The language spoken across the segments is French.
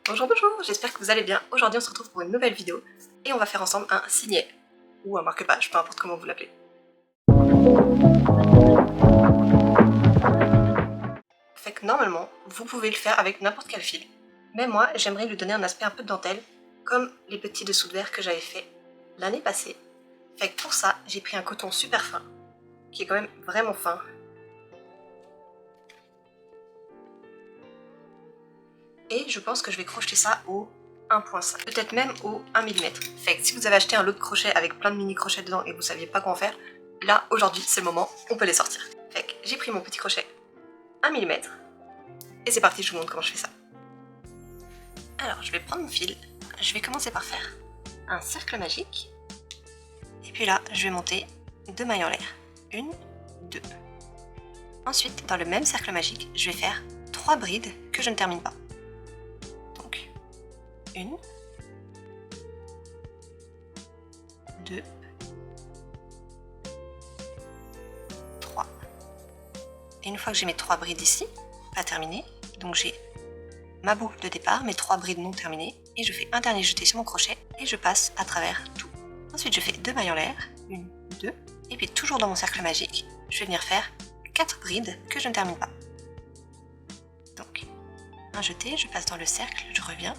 Bonjour, bonjour, j'espère que vous allez bien. Aujourd'hui on se retrouve pour une nouvelle vidéo et on va faire ensemble un signet ou un marque-page, peu importe comment vous l'appelez. Fait que normalement, vous pouvez le faire avec n'importe quel fil. Mais moi, j'aimerais lui donner un aspect un peu de dentelle, comme les petits dessous de verre que j'avais fait l'année passée. Fait que pour ça, j'ai pris un coton super fin, qui est quand même vraiment fin. Et je pense que je vais crocheter ça au 1.5, peut-être même au 1 mm. Fait que si vous avez acheté un lot de crochets avec plein de mini crochets dedans et que vous saviez pas quoi en faire, là aujourd'hui c'est le moment, on peut les sortir. Fait que j'ai pris mon petit crochet 1 mm et c'est parti, je vous montre comment je fais ça. Alors je vais prendre mon fil, je vais commencer par faire un cercle magique et puis là je vais monter 2 mailles en l'air, 1, 2. Ensuite dans le même cercle magique je vais faire 3 brides que je ne termine pas. 1, 2, 3. Et une fois que j'ai mes 3 brides ici, pas terminées, donc j'ai ma boucle de départ, mes 3 brides non terminées, et je fais un dernier jeté sur mon crochet et je passe à travers tout. Ensuite je fais 2 mailles en l'air, 1, 2, et puis toujours dans mon cercle magique, je vais venir faire 4 brides que je ne termine pas. Donc un jeté, je passe dans le cercle, je reviens,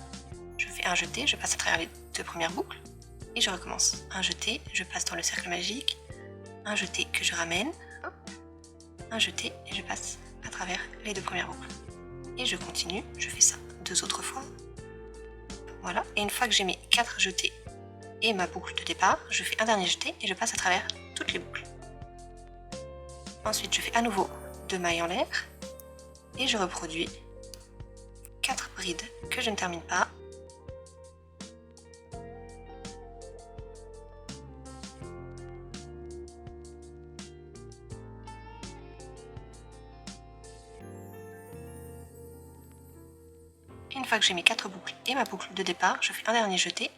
je fais un jeté, je passe à travers les 2 premières boucles, et je recommence. Un jeté, je passe dans le cercle magique, un jeté que je ramène, hop, un jeté et je passe à travers les 2 premières boucles. Et je continue, je fais ça 2 autres fois. Voilà, et une fois que j'ai mes 4 jetés et ma boucle de départ, je fais un dernier jeté et je passe à travers toutes les boucles. Ensuite, je fais à nouveau 2 mailles en l'air et je reproduis 4 brides que je ne termine pas. Une fois que j'ai mes 4 boucles et ma boucle de départ, je fais un dernier jeté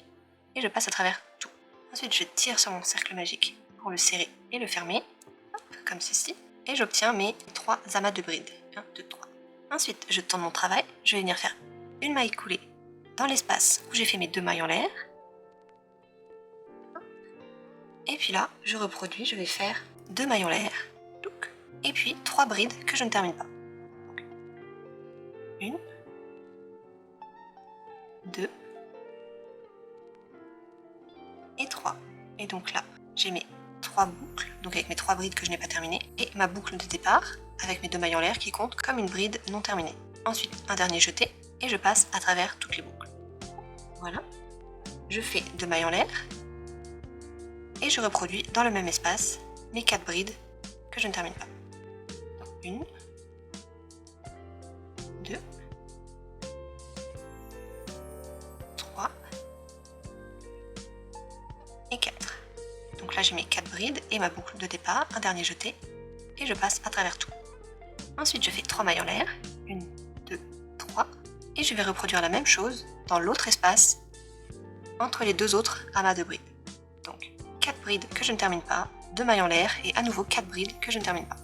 et je passe à travers tout. Ensuite, je tire sur mon cercle magique pour le serrer et le fermer, hop, comme ceci, et j'obtiens mes 3 amas de brides. 1, 2, 3. Ensuite, je tourne mon travail, je vais venir faire une maille coulée dans l'espace où j'ai fait mes 2 mailles en l'air. Et puis là, je reproduis, je vais faire 2 mailles en l'air, et puis 3 brides que je ne termine pas. 1, 2 et 3. Et donc là, j'ai mes 3 boucles, donc avec mes 3 brides que je n'ai pas terminées, et ma boucle de départ avec mes 2 mailles en l'air qui comptent comme une bride non terminée. Ensuite, un dernier jeté, et je passe à travers toutes les boucles. Voilà. Je fais 2 mailles en l'air, et je reproduis dans le même espace mes 4 brides que je ne termine pas. 1, 2, 3 et 4. Donc là j'ai mes 4 brides et ma boucle de départ, un dernier jeté, et je passe à travers tout. Ensuite je fais 3 mailles en l'air, 1, 2, 3, et je vais reproduire la même chose dans l'autre espace entre les 2 autres amas de brides. Donc 4 brides que je ne termine pas, 2 mailles en l'air et à nouveau 4 brides que je ne termine pas.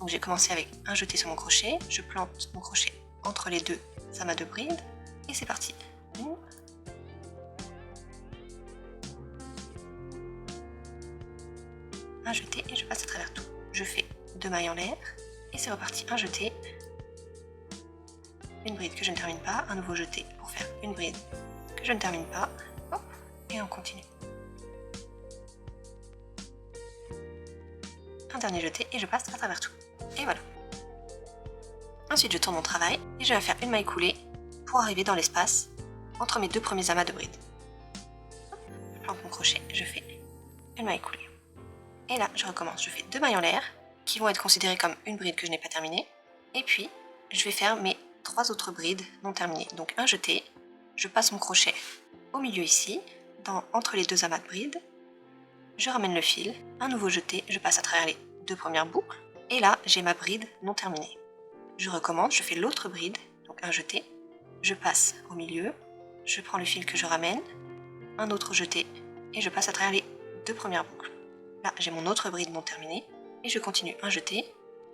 Donc j'ai commencé avec un jeté sur mon crochet, je plante mon crochet entre les 2 amas de brides, et c'est parti. Un jeté et je passe à travers tout. Je fais 2 mailles en l'air et c'est reparti. Un jeté, une bride que je ne termine pas, un nouveau jeté pour faire une bride que je ne termine pas, hop, et on continue. Un dernier jeté et je passe à travers tout. Et voilà. Ensuite je tourne mon travail et je vais faire une maille coulée pour arriver dans l'espace entre mes 2 premiers amas de brides. Je plante mon crochet, je fais une maille coulée. Et là, je recommence. Je fais 2 mailles en l'air, qui vont être considérées comme une bride que je n'ai pas terminée. Et puis, je vais faire mes 3 autres brides non terminées. Donc un jeté, je passe mon crochet au milieu ici, entre les 2 amas de brides. Je ramène le fil, un nouveau jeté, je passe à travers les 2 premières boucles. Et là, j'ai ma bride non terminée. Je recommence, je fais l'autre bride, donc un jeté. Je passe au milieu, je prends le fil que je ramène, un autre jeté, et je passe à travers les 2 premières boucles. Là, j'ai mon autre bride non terminée, et je continue un jeté,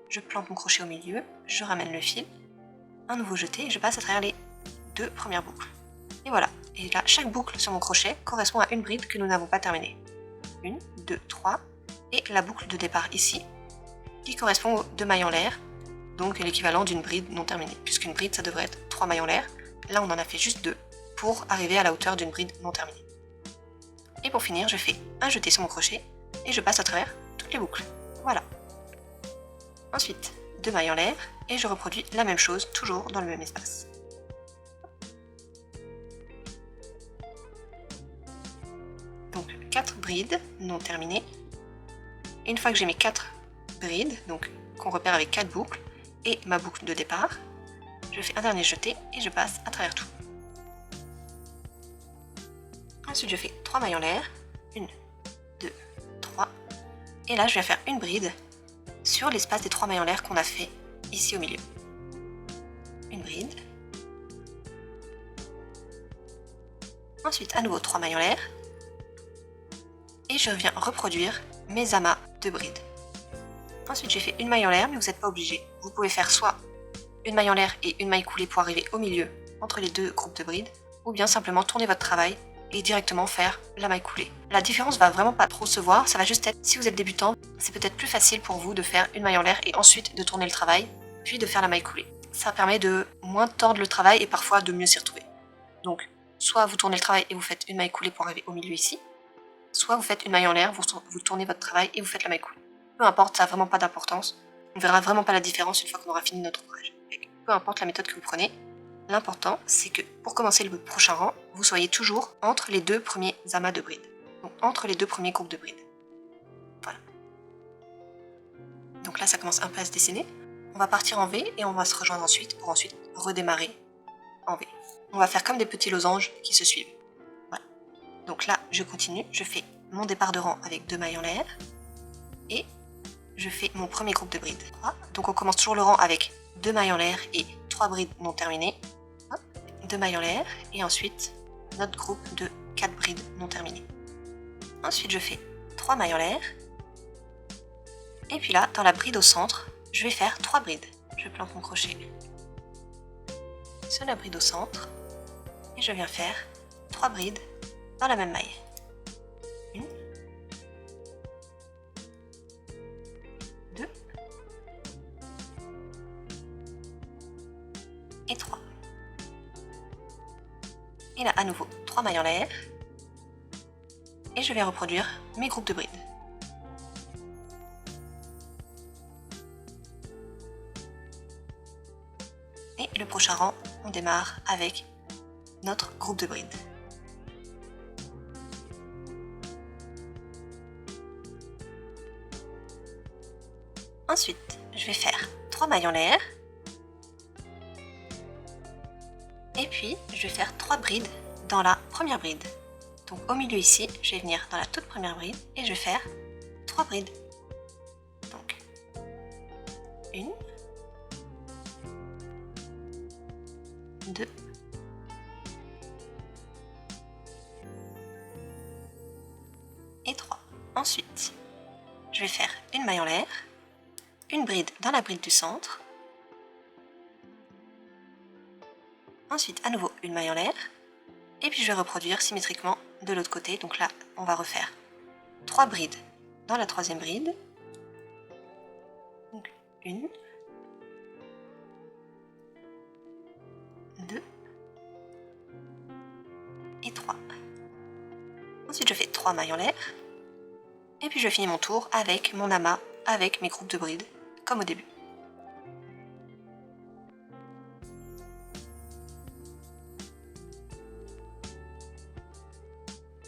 je plante mon crochet au milieu, je ramène le fil, un nouveau jeté, et je passe à travers les 2 premières boucles. Et voilà. Et là, chaque boucle sur mon crochet correspond à une bride que nous n'avons pas terminée. 1, 2, 3. Et la boucle de départ ici, qui correspond aux 2 mailles en l'air, donc l'équivalent d'une bride non terminée. Puisqu'une bride, ça devrait être 3 mailles en l'air. Là, on en a fait juste 2 pour arriver à la hauteur d'une bride non terminée. Et pour finir, je fais un jeté sur mon crochet et je passe à travers toutes les boucles. Voilà. Ensuite, 2 mailles en l'air et je reproduis la même chose, toujours dans le même espace. Donc 4 brides non terminées. Et une fois que j'ai mes 4 brides, donc qu'on repère avec 4 boucles, et ma boucle de départ, je fais un dernier jeté et je passe à travers tout. Ensuite, je fais 3 mailles en l'air, 1, 2, 3, et là je viens faire une bride sur l'espace des 3 mailles en l'air qu'on a fait ici au milieu. Une bride. Ensuite, à nouveau 3 mailles en l'air, et je viens reproduire mes amas de brides. Ensuite, j'ai fait une maille en l'air, mais vous n'êtes pas obligé. Vous pouvez faire soit une maille en l'air et une maille coulée pour arriver au milieu entre les 2 groupes de brides, ou bien simplement tourner votre travail et directement faire la maille coulée. La différence va vraiment pas trop se voir, ça va juste être, si vous êtes débutant, c'est peut-être plus facile pour vous de faire une maille en l'air et ensuite de tourner le travail, puis de faire la maille coulée. Ça permet de moins tordre le travail et parfois de mieux s'y retrouver. Donc, soit vous tournez le travail et vous faites une maille coulée pour arriver au milieu ici, soit vous faites une maille en l'air, vous tournez votre travail et vous faites la maille coulée. Peu importe, ça n'a vraiment pas d'importance. On verra vraiment pas la différence une fois qu'on aura fini notre ouvrage. Peu importe la méthode que vous prenez, l'important c'est que pour commencer le prochain rang, vous soyez toujours entre les 2 premiers amas de brides. Donc entre les 2 premiers groupes de brides. Voilà. Donc là ça commence un peu à se dessiner. On va partir en V et on va se rejoindre ensuite pour ensuite redémarrer en V. On va faire comme des petits losanges qui se suivent. Voilà. Donc là je continue, je fais mon départ de rang avec 2 mailles en l'air et je fais mon premier groupe de brides. Donc on commence toujours le rang avec 2 mailles en l'air et 3 brides non terminées. 2 mailles en l'air et ensuite notre groupe de 4 brides non terminées. Ensuite je fais 3 mailles en l'air et puis là dans la bride au centre je vais faire 3 brides. Je plante mon crochet sur la bride au centre et je viens faire 3 brides dans la même maille. 1, 2 et 3. Et là à nouveau 3 mailles en l'air et je vais reproduire mes groupes de brides. Et le prochain rang, on démarre avec notre groupe de brides. Ensuite, je vais faire 3 mailles en l'air. Et puis, je vais faire 3 brides dans la première bride. Donc au milieu ici, je vais venir dans la toute première bride et je vais faire 3 brides. Donc, 1, 2, et 3. Ensuite, je vais faire une maille en l'air, une bride dans la bride du centre, ensuite à nouveau une maille en l'air, et puis je vais reproduire symétriquement de l'autre côté. Donc là, on va refaire 3 brides dans la troisième bride, donc 1, 2 et 3. Ensuite je fais 3 mailles en l'air, et puis je finis mon tour avec mon amas, avec mes groupes de brides, comme au début.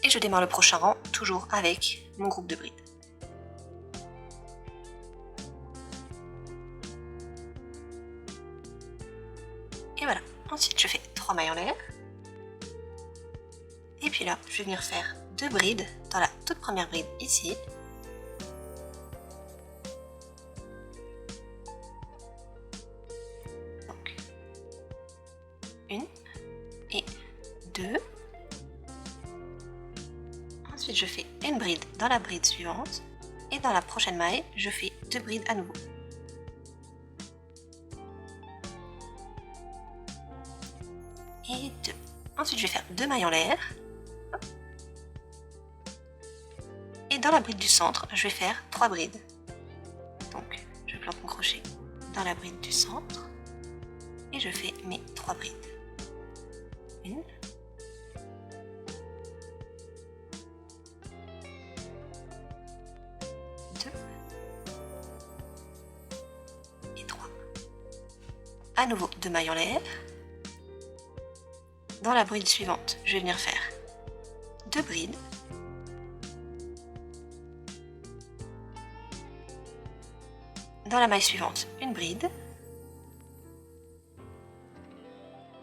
Et je démarre le prochain rang, toujours avec mon groupe de brides. Et voilà, ensuite je fais 3 mailles en l'air. Et puis là, je vais venir faire 2 brides dans la toute première bride ici. Donc, 1 et 2. Ensuite, je fais une bride dans la bride suivante. Et dans la prochaine maille, je fais 2 brides à nouveau. Et 2. Ensuite, je vais faire 2 mailles en l'air. Et dans la bride du centre, je vais faire 3 brides. Donc, je plante mon crochet dans la bride du centre et je fais mes 3 brides. 1, 2 et 3. À nouveau 2 mailles en l'air. Dans la bride suivante, je vais venir faire 2 brides. Dans la maille suivante, une bride.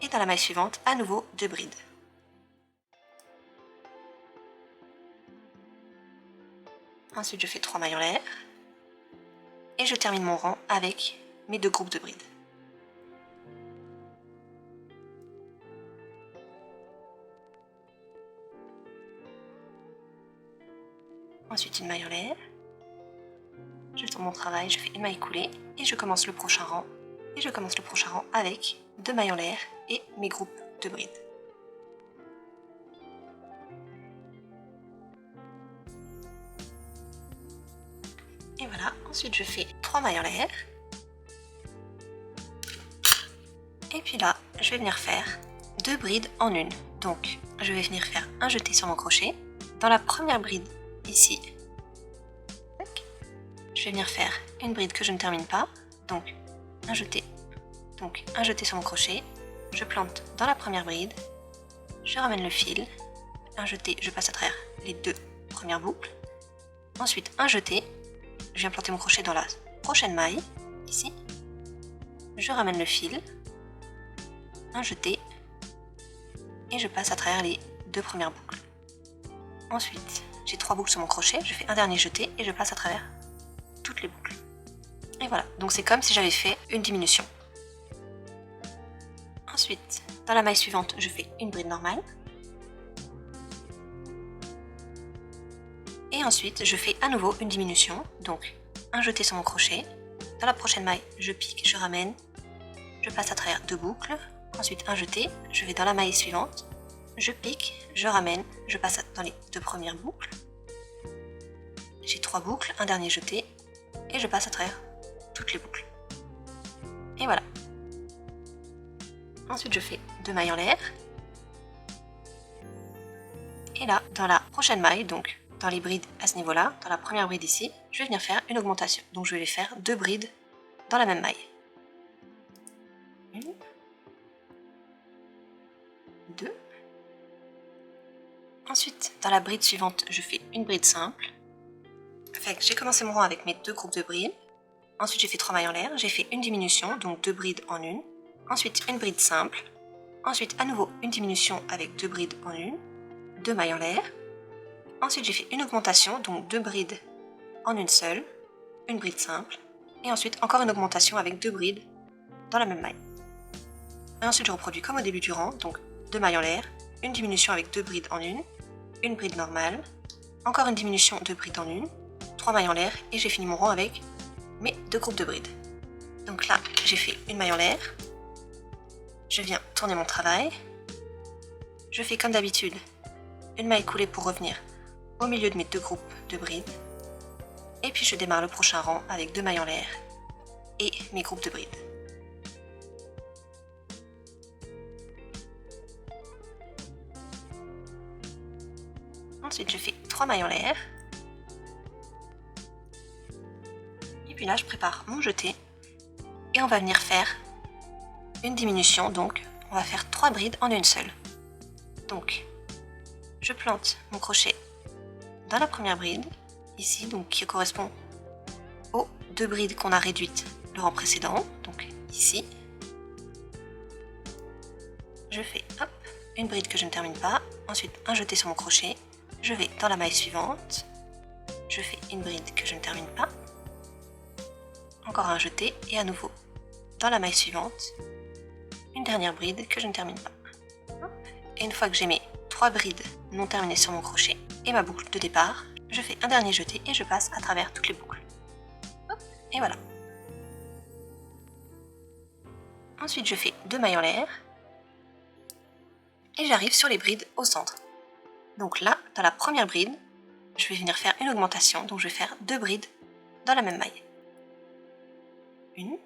Et dans la maille suivante, à nouveau 2 brides. Ensuite, je fais 3 mailles en l'air. Et je termine mon rang avec mes 2 groupes de brides. Ensuite, une maille en l'air. Je tourne mon travail, je fais une maille coulée et je commence le prochain rang. Et je commence le prochain rang avec 2 mailles en l'air et mes groupes de brides. Et voilà, ensuite je fais 3 mailles en l'air. Et puis là, je vais venir faire 2 brides en une. Donc, je vais venir faire un jeté sur mon crochet. Dans la première bride, ici, je vais venir faire une bride que je ne termine pas. Donc, un jeté. Donc, un jeté sur mon crochet. Je plante dans la première bride. Je ramène le fil. Un jeté, je passe à travers les 2 premières boucles. Ensuite, un jeté. Je viens planter mon crochet dans la prochaine maille, ici. Je ramène le fil. Un jeté. Et je passe à travers les 2 premières boucles. Ensuite, j'ai 3 boucles sur mon crochet. Je fais un dernier jeté et je passe à travers toutes les boucles. Et voilà, donc c'est comme si j'avais fait une diminution. Ensuite, dans la maille suivante, je fais une bride normale. Et ensuite, je fais à nouveau une diminution, donc un jeté sur mon crochet. Dans la prochaine maille, je pique, je ramène, je passe à travers 2 boucles. Ensuite, un jeté, je vais dans la maille suivante, je pique, je ramène, je passe dans les 2 premières boucles. J'ai 3 boucles, un dernier jeté, et je passe à travers toutes les boucles. Et voilà. Ensuite, je fais 2 mailles en l'air. Et là, dans la prochaine maille, donc dans les brides à ce niveau-là, dans la première bride ici, je vais venir faire une augmentation. Donc je vais faire 2 brides dans la même maille. 1, 2. Ensuite, dans la bride suivante, je fais une bride simple. Fait que j'ai commencé mon rang avec mes 2 groupes de brides. Ensuite, j'ai fait 3 mailles en l'air. J'ai fait une diminution, donc 2 brides en une. Ensuite, une bride simple. Ensuite, à nouveau, une diminution avec 2 brides en une. 2 mailles en l'air. Ensuite, j'ai fait une augmentation, donc 2 brides en une seule. Une bride simple. Et ensuite, encore une augmentation avec 2 brides dans la même maille. Et ensuite, je reproduis comme au début du rang, donc 2 mailles en l'air. Une diminution avec 2 brides en une bride normale. Encore une diminution, 2 brides en une. 3 mailles en l'air. Et j'ai fini mon rang avec mes 2 groupes de brides. Donc là, j'ai fait une maille en l'air. Je viens tourner mon travail. Je fais comme d'habitude une maille coulée pour revenir au milieu de mes 2 groupes de brides. Et puis je démarre le prochain rang avec 2 mailles en l'air et mes groupes de brides. Ensuite, je fais 3 mailles en l'air. Et puis là, je prépare mon jeté. Et on va venir faire une diminution, donc on va faire 3 brides en une seule. Donc, je plante mon crochet dans la première bride, ici, donc qui correspond aux 2 brides qu'on a réduites le rang précédent, donc ici. Je fais hop, une bride que je ne termine pas, ensuite un jeté sur mon crochet, je vais dans la maille suivante, je fais une bride que je ne termine pas, encore un jeté et à nouveau dans la maille suivante, une dernière bride que je ne termine pas. Et une fois que j'ai mes 3 brides non terminées sur mon crochet et ma boucle de départ, je fais un dernier jeté et je passe à travers toutes les boucles. Et voilà. Ensuite, je fais 2 mailles en l'air. et j'arrive sur les brides au centre. Donc là, dans la première bride, je vais venir faire une augmentation, donc je vais faire 2 brides dans la même maille. Une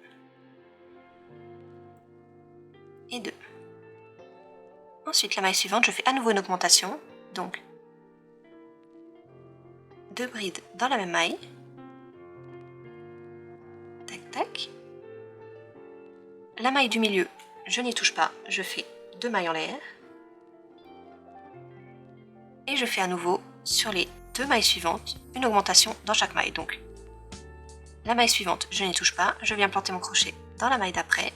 et 2. Ensuite, la maille suivante, je fais à nouveau une augmentation, donc 2 brides dans la même maille. Tac, tac. La maille du milieu, je n'y touche pas, je fais 2 mailles en l'air. Et je fais à nouveau sur les 2 mailles suivantes une augmentation dans chaque maille. Donc la maille suivante, je n'y touche pas, je viens planter mon crochet dans la maille d'après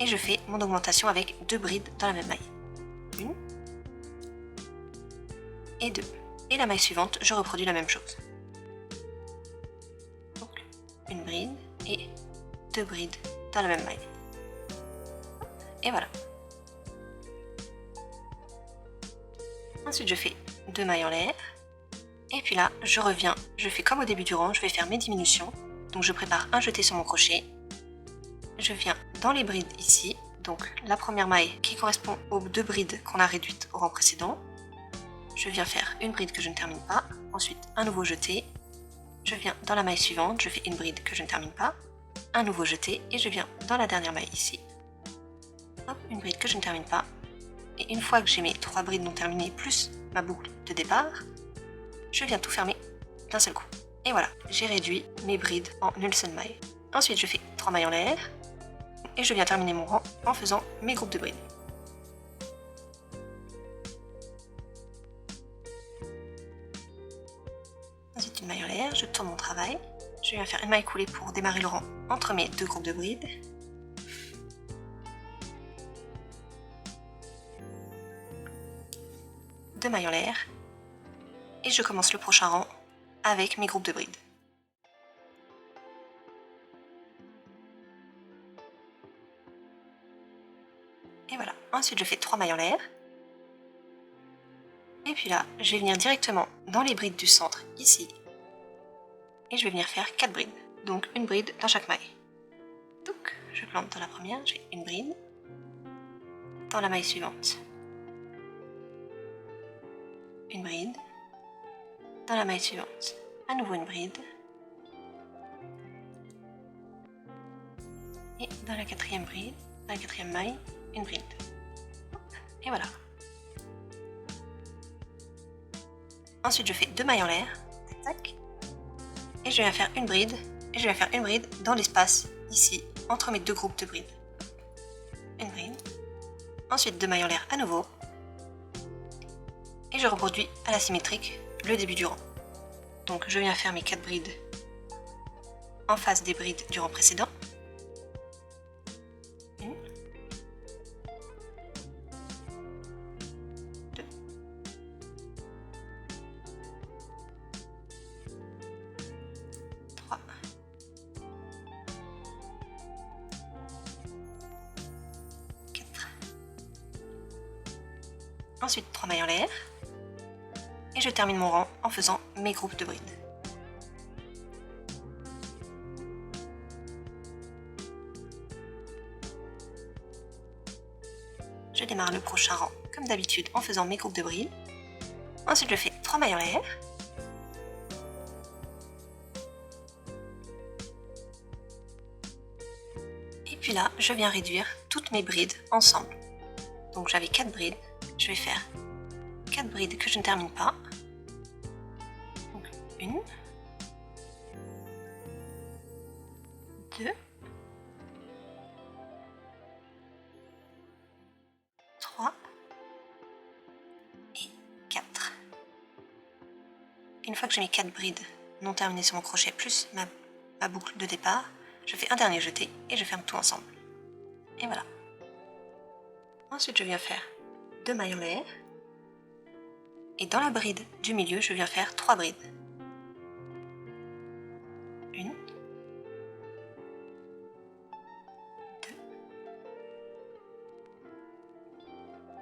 et je fais mon augmentation avec 2 brides dans la même maille. Une et 2. Et la maille suivante, je reproduis la même chose. Donc une bride et 2 brides dans la même maille. Et voilà. Ensuite, je fais 2 mailles en l'air. Et puis là, je reviens, je fais comme au début du rang, je vais faire mes diminutions. Donc je prépare un jeté sur mon crochet. Je viens dans les brides ici. Donc la première maille qui correspond aux 2 brides qu'on a réduites au rang précédent. Je viens faire une bride que je ne termine pas. Ensuite, un nouveau jeté. Je viens dans la maille suivante, je fais une bride que je ne termine pas. Un nouveau jeté et je viens dans la dernière maille ici. Hop, une bride que je ne termine pas. Et une fois que j'ai mes 3 brides non terminées plus ma boucle de départ, je viens tout fermer d'un seul coup. Et voilà, j'ai réduit mes brides en une seule maille. Ensuite, je fais 3 mailles en l'air et je viens terminer mon rang en faisant mes groupes de brides. Ensuite, une maille en l'air, je tourne mon travail. Je viens faire une maille coulée pour démarrer le rang entre mes 2 groupes de brides. Deux mailles en l'air. Et je commence le prochain rang avec mes groupes de brides. Et voilà. Ensuite, je fais 3 mailles en l'air. Et puis là, je vais venir directement dans les brides du centre, ici. Et je vais venir faire 4 brides. Donc une bride dans chaque maille. Donc, je plante dans la première, je fais une bride. Dans la maille suivante, une bride. Dans la maille suivante, à nouveau une bride. Et dans la quatrième bride, dans la quatrième maille, une bride. Et voilà. Ensuite, je fais 2 mailles en l'air. Tac, tac. Et je viens faire une bride. Et je viens faire une bride dans l'espace, ici, entre mes 2 groupes de brides. Une bride. Ensuite, 2 mailles en l'air à nouveau. Et je reproduis à la symétrique le début du rang. Donc je viens faire mes 4 brides en face des brides du rang précédent. Une. 2. 3. 4. Ensuite 3 mailles en l'air. Et je termine mon rang en faisant mes groupes de brides. Je démarre le prochain rang comme d'habitude en faisant mes groupes de brides. Ensuite je fais 3 mailles en l'air. Et puis là, je viens réduire toutes mes brides ensemble. Donc j'avais 4 brides, je vais faire 4 brides que je ne termine pas. Donc, 1, 2, 3 et 4. Une fois que j'ai mes 4 brides non terminées sur mon crochet plus ma boucle de départ, je fais un dernier jeté et je ferme tout ensemble. Et voilà. Ensuite, je viens faire 2 mailles en l'air. Et dans la bride du milieu, je viens faire 3 brides. 1, 2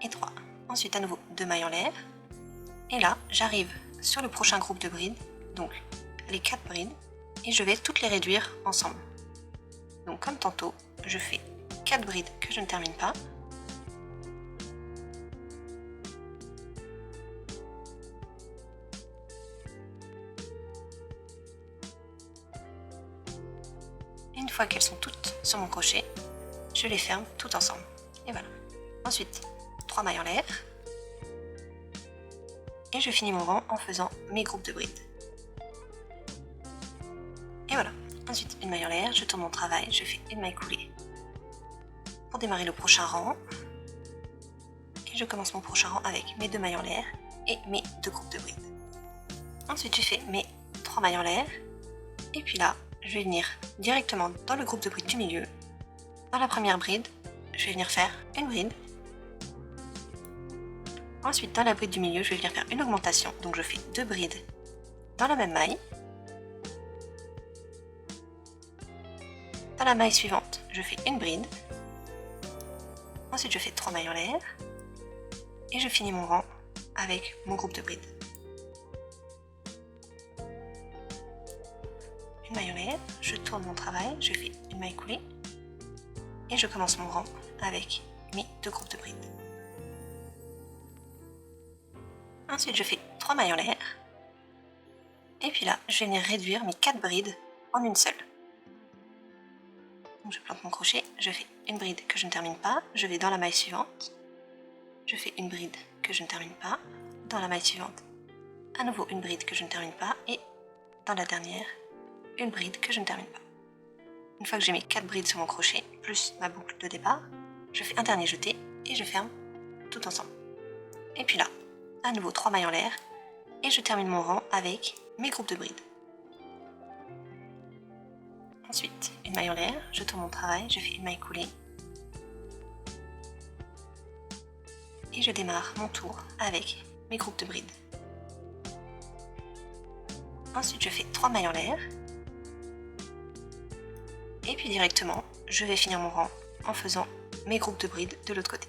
et 3. Ensuite, à nouveau 2 mailles en l'air. Et là, j'arrive sur le prochain groupe de brides, donc les 4 brides, et je vais toutes les réduire ensemble. Donc comme tantôt, je fais 4 brides que je ne termine pas. fois qu'elles sont toutes sur mon crochet, je les ferme toutes ensemble. Et voilà. Ensuite, 3 mailles en l'air. Et je finis mon rang en faisant mes groupes de brides. Et voilà. Ensuite, une maille en l'air, je tourne mon travail, je fais une maille coulée. Pour démarrer le prochain rang, et je commence mon prochain rang avec mes 2 mailles en l'air et mes 2 groupes de brides. Ensuite, je fais mes 3 mailles en l'air, et puis là, je vais venir directement dans le groupe de brides du milieu. Dans la première bride, je vais venir faire une bride. Ensuite, dans la bride du milieu, je vais venir faire une augmentation, donc je fais 2 brides dans la même maille. Dans la maille suivante, je fais une bride. Ensuite, je fais 3 mailles en l'air. Et je finis mon rang avec mon groupe de brides. Une maille en l'air, je tourne mon travail, je fais une maille coulée. Et je commence mon rang avec mes 2 groupes de brides. Ensuite, je fais 3 mailles en l'air. Et puis là, je vais venir réduire mes 4 brides en une seule. Donc je plante mon crochet, je fais une bride que je ne termine pas, je vais dans la maille suivante, je fais une bride que je ne termine pas, dans la maille suivante, à nouveau une bride que je ne termine pas, et dans la dernière, une bride que je ne termine pas. Une fois que j'ai mes 4 brides sur mon crochet, plus ma boucle de départ, je fais un dernier jeté et je ferme tout ensemble. Et puis là, à nouveau 3 mailles en l'air, et je termine mon rang avec mes groupes de brides. Ensuite, une maille en l'air, je tourne mon travail, je fais une maille coulée. Et je démarre mon tour avec mes groupes de brides. Ensuite, je fais 3 mailles en l'air. Et puis directement, je vais finir mon rang en faisant mes groupes de brides de l'autre côté.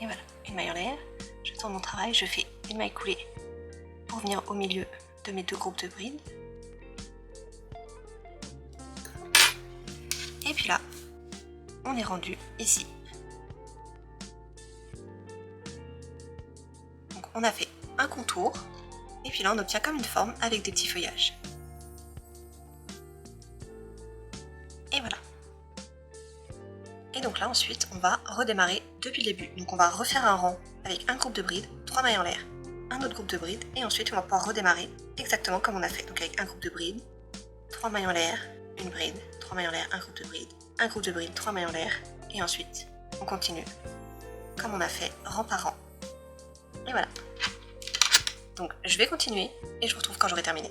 Et voilà, une maille en l'air, je tourne mon travail, je fais une maille coulée pour venir au milieu de mes 2 groupes de brides. Et puis là, on est rendu ici. Donc on a fait un contour, et puis là on obtient comme une forme avec des petits feuillages. Et voilà. Et donc là ensuite, on va redémarrer depuis le début. Donc on va refaire un rang avec un groupe de brides, 3 mailles en l'air, un autre groupe de brides, et ensuite on va pouvoir redémarrer exactement comme on a fait. Donc avec un groupe de brides, 3 mailles en l'air, une bride, 3 mailles en l'air, un groupe de brides, un groupe de brides, 3 mailles en l'air, et ensuite on continue comme on a fait rang par rang. Et voilà. Donc je vais continuer et je vous retrouve quand j'aurai terminé.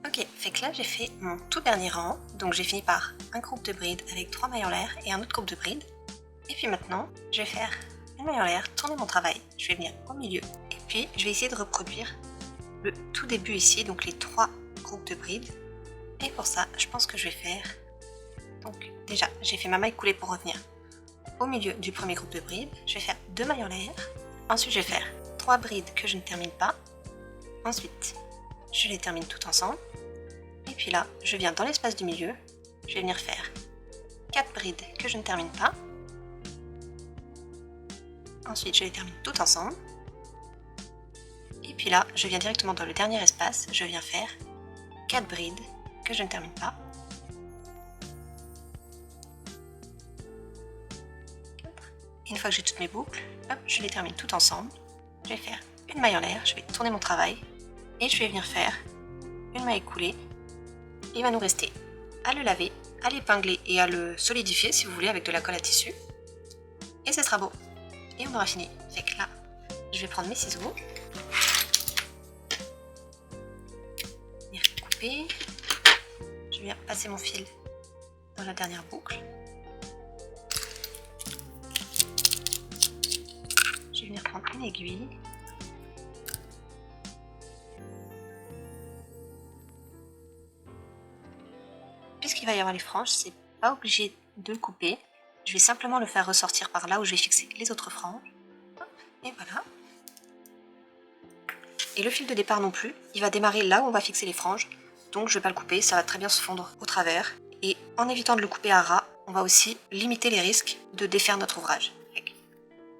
Ok, fait que là j'ai fait mon tout dernier rang, donc j'ai fini par un groupe de brides avec 3 mailles en l'air et un autre groupe de brides. Et puis maintenant, je vais faire une maille en l'air, tourner mon travail, je vais venir au milieu, et puis je vais essayer de reproduire le tout début ici, donc les 3 groupes de brides. Et pour ça, je pense que je vais faire, donc déjà j'ai fait ma maille coulée pour revenir au milieu du premier groupe de brides, je vais faire 2 mailles en l'air, ensuite je vais faire 3 brides que je ne termine pas, ensuite je les termine toutes ensemble, et puis là je viens dans l'espace du milieu, je vais venir faire 4 brides que je ne termine pas, ensuite je les termine toutes ensemble, et puis là je viens directement dans le dernier espace, je viens faire 4 brides que je ne termine pas, et une fois que j'ai toutes mes boucles, hop, je les termine toutes ensemble, je vais faire une maille en l'air, je vais tourner mon travail, et je vais venir faire une maille coulée. Il va nous rester à le laver, à l'épingler et à le solidifier si vous voulez avec de la colle à tissu. Et ce sera beau. et on aura fini. Fait que là, je vais prendre mes ciseaux, venir couper, je vais passer mon fil dans la dernière boucle. Je vais venir prendre une aiguille. Puisqu'il va y avoir les franges, c'est pas obligé de le couper. Je vais simplement le faire ressortir par là où je vais fixer les autres franges. Et voilà. Et le fil de départ non plus, il va démarrer là où on va fixer les franges. Donc je vais pas le couper, ça va très bien se fondre au travers. Et en évitant de le couper à ras, on va aussi limiter les risques de défaire notre ouvrage.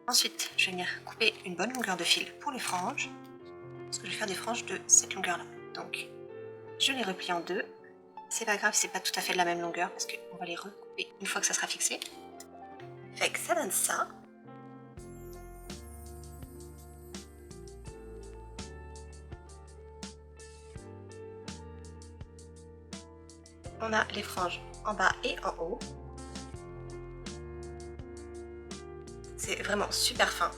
Ensuite, je vais venir couper une bonne longueur de fil pour les franges. Parce que je vais faire des franges de cette longueur là. Donc je les replie en deux. C'est pas grave, c'est pas tout à fait de la même longueur parce qu'on va les recouper une fois que ça sera fixé. Fait que ça donne ça. On a les franges en bas et en haut. C'est vraiment super fin.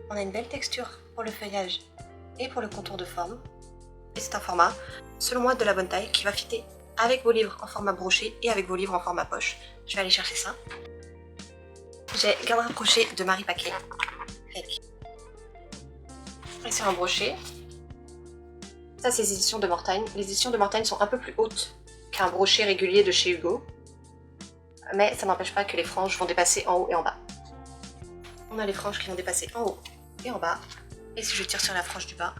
On a une belle texture pour le feuillage et pour le contour de forme. Et c'est un format, selon moi, de la bonne taille qui va fitter avec vos livres en format broché et avec vos livres en format poche. Je vais aller chercher ça. J'ai garde rapproché de Marie Paquet. Et c'est un brochet. Ça, c'est les éditions de Mortagne. Les éditions de Mortagne sont un peu plus hautes qu'un brochet régulier de chez Hugo. Mais ça n'empêche pas que les franges vont dépasser en haut et en bas. On a les franges qui vont dépasser en haut et en bas. Et si je tire sur la frange du bas,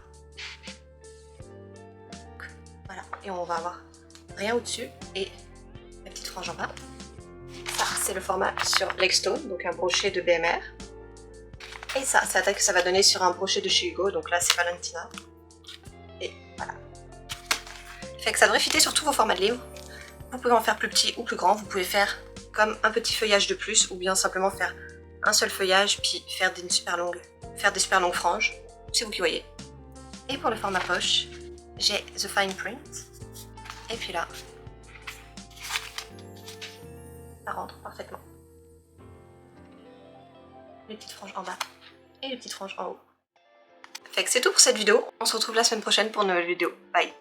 voilà, et on va avoir rien au-dessus et la petite frange en bas. Ça, c'est le format sur Legstone, donc un brochet de BMR. Et ça, c'est la taille que ça va donner sur un brochet de chez Hugo, donc là c'est Valentina. Et voilà. Fait que ça devrait fitter sur tous vos formats de livres. Vous pouvez en faire plus petit ou plus grand, vous pouvez faire comme un petit feuillage de plus, ou bien simplement faire un seul feuillage, puis faire des super longues franges. C'est vous qui voyez. Et pour le format poche, j'ai The Fine Print. Et puis là, ça rentre parfaitement. Les petites franges en bas et les petites franges en haut. Fait que c'est tout pour cette vidéo. On se retrouve la semaine prochaine pour une nouvelle vidéo. Bye!